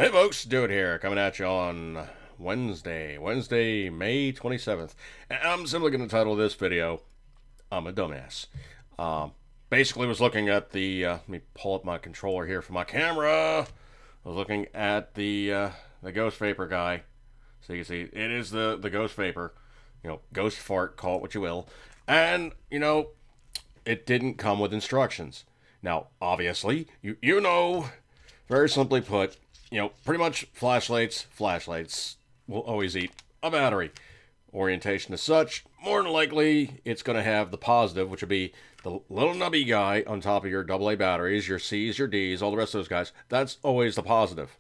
Hey folks, Dude here, coming at you on Wednesday, May 27th. And I'm simply going to title this video, I'm a Dumbass. Basically was looking at the, let me pull up my controller here for my camera. I was looking at the Ghost Vapor guy. So you can see, it is the Ghost Vapor. You know, Ghost Fart, call it what you will. And, you know, it didn't come with instructions. Now, obviously, you know, very simply put, you know, pretty much flashlights will always eat a battery. Orientation as such, more than likely, it's going to have the positive, which would be the little nubby guy on top of your AA batteries, your C's, your D's, all the rest of those guys. That's always the positive.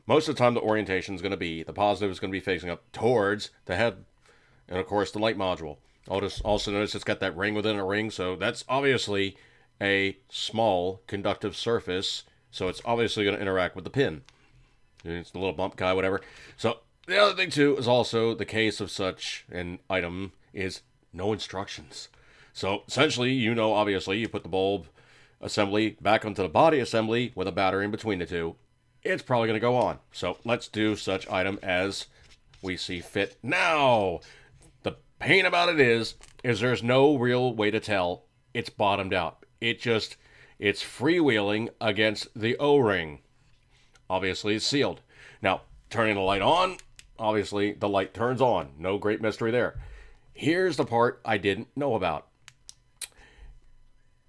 Most of the time, the orientation is going to be, the positive is going to be facing up towards the head, and of course, the light module. I'll just also notice it's got that ring within a ring, so that's obviously a small conductive surface, so it's obviously going to interact with the pin. It's the little bump guy, whatever. So the other thing, too, is also the case of such an item is no instructions. So essentially, you know, obviously, you put the bulb assembly back onto the body assembly with a battery in between the two. It's probably going to go on. So let's do such item as we see fit now. The pain about it is there's no real way to tell it's bottomed out. It's freewheeling against the O-ring. Obviously, it's sealed. Now, turning the light on, obviously, the light turns on. No great mystery there. Here's the part I didn't know about.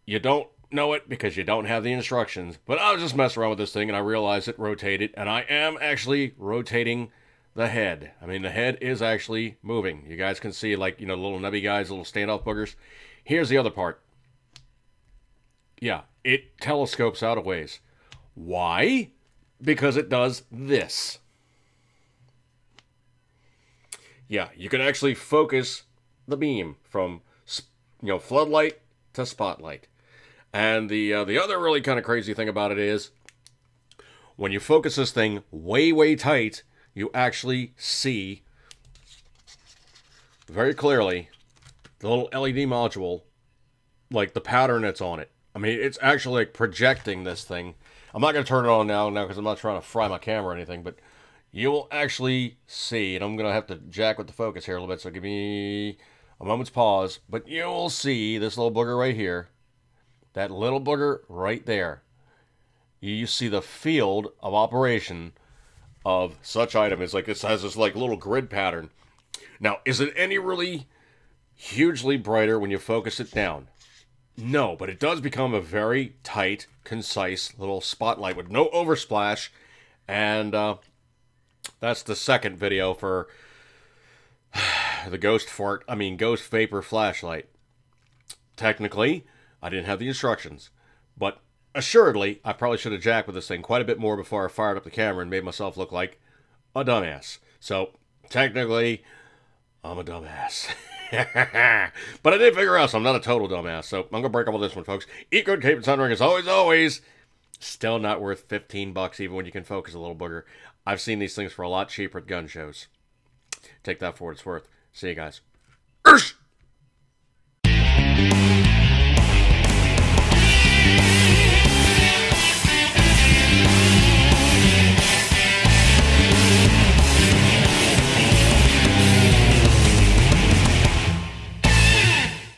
You don't know it because you don't have the instructions, but I was just messing around with this thing, and I realized it rotated, and I am actually rotating the head. I mean, the head is actually moving. You guys can see, like, you know, the little nubby guys, little standoff boogers. Here's the other part. Yeah, it telescopes out a ways. Why? Because it does this. Yeah, you can actually focus the beam from, you know, floodlight to spotlight. And the other really kind of crazy thing about it is, when you focus this thing way, way tight, you actually see very clearly the little LED module, like the pattern that's on it. I mean, it's actually like projecting this thing. I'm not going to turn it on now because I'm not trying to fry my camera or anything, but you will actually see, and I'm going to have to jack with the focus here a little bit, so give me a moment's pause, but you will see this little booger right here, that little booger right there. You see the field of operation of such item. It's like, it has this like little grid pattern. Now, is it any really hugely brighter when you focus it down? No, but it does become a very tight, concise little spotlight with no oversplash, and that's the second video for the Ghost Vapor flashlight. Technically, I didn't have the instructions, but assuredly, I probably should have jacked with this thing quite a bit more before I fired up the camera and made myself look like a dumbass. So, technically, I'm a dumbass. But I did figure out, so I'm not a total dumbass. So I'm going to break up with this one, folks. Eat good, keep it thundering as always. Still not worth 15 bucks, even when you can focus a little booger. I've seen these things for a lot cheaper at gun shows. Take that for what it's worth. See you guys.